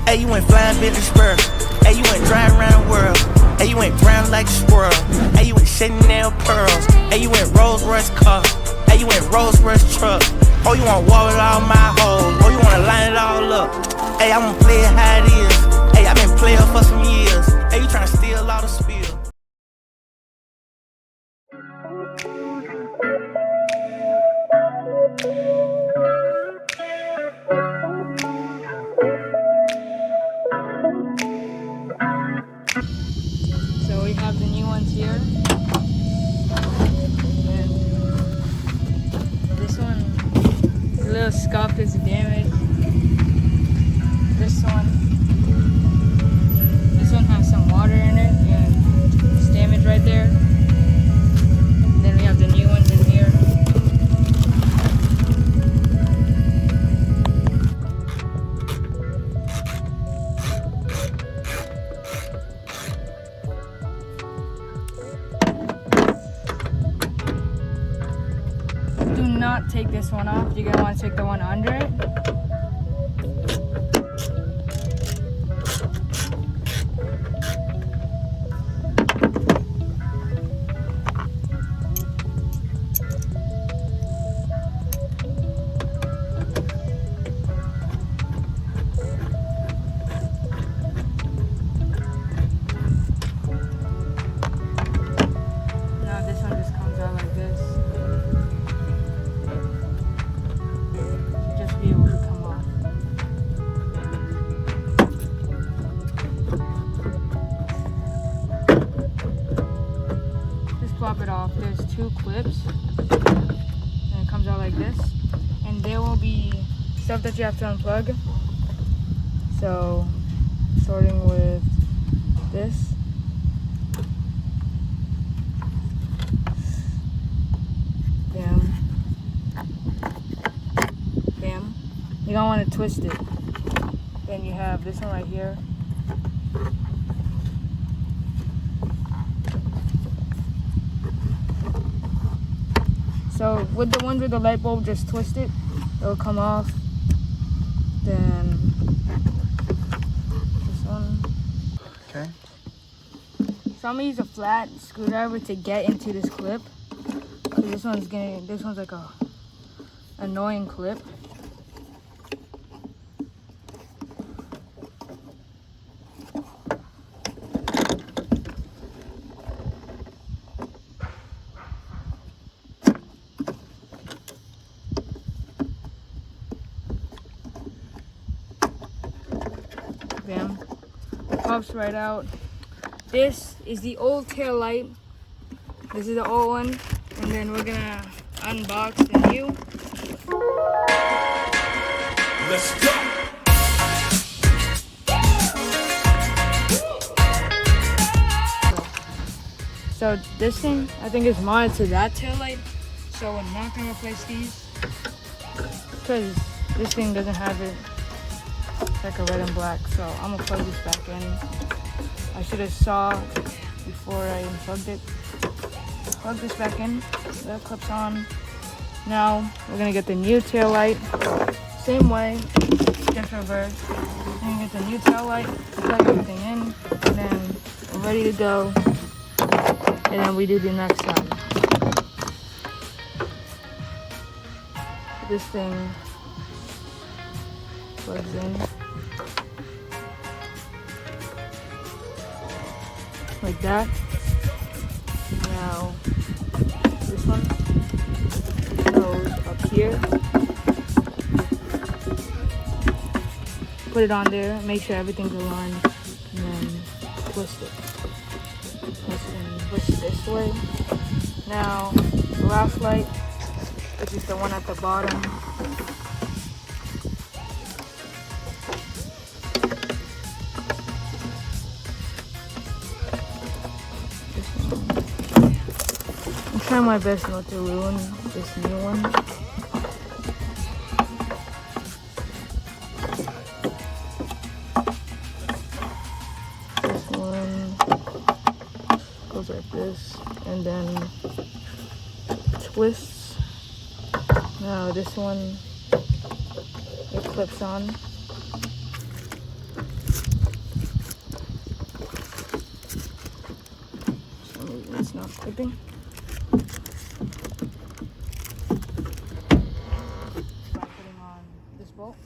Hey, you went flying Bentley spur. Hey, you went driving around the world. Hey, you went brown like a squirrel. Hey, you went Chanel pearls. Hey, you went Rolls Royce car. Hey, you went Rolls Royce truck. Oh, you want wall with all my hoes. Oh, you wanna line it all up. Hey, I'm gonna play it how it is. Hey, I've been playing for some years. Hey, you tryna steal all the spill. So we have the new ones here. And this one, a little scuffed, is damaged. This one has some water in it and it's damaged right there. Then we have the new ones in here. Do not take this one off. You're gonna want to take the one under it. Now this one just comes out like this. Just be able to come off. Just pop it off. There's two clips and it comes out like this, and there will be stuff that you have to unplug. So starting with this, bam, bam. You don't want to twist it. Then you have this one right here. So with the ones with the light bulb, just twist it. It'll come off. Then this one. Okay. So I'm gonna use a flat screwdriver to get into this clip. Cause this one's like a annoying clip. Bam. Pops right out. This is the old tail light. This is the old one. And then we're gonna unbox the new. Let's go. So this thing, I think, is mounted to that tail light. So we're not gonna replace these because this thing doesn't have it. It's like a red and black. So I'm gonna plug this back in. I should have saw before I unplugged it. Plug this back in. That clips on. Now we're gonna get the new tail light. Same way, just reverse. We're gonna get the new tail light, plug everything in, and then we're ready to go. And then we do the next side. This thing plugs in like that. Now this one goes up here. Put it on there, make sure everything's aligned, and then twist it. Twist it and push it this way. Now the last light, which is the one at the bottom. I'm trying my best not to ruin this new one. This one goes like this and then twists. Now this one It clips on. For some reason it's not clipping. By putting on this bolt.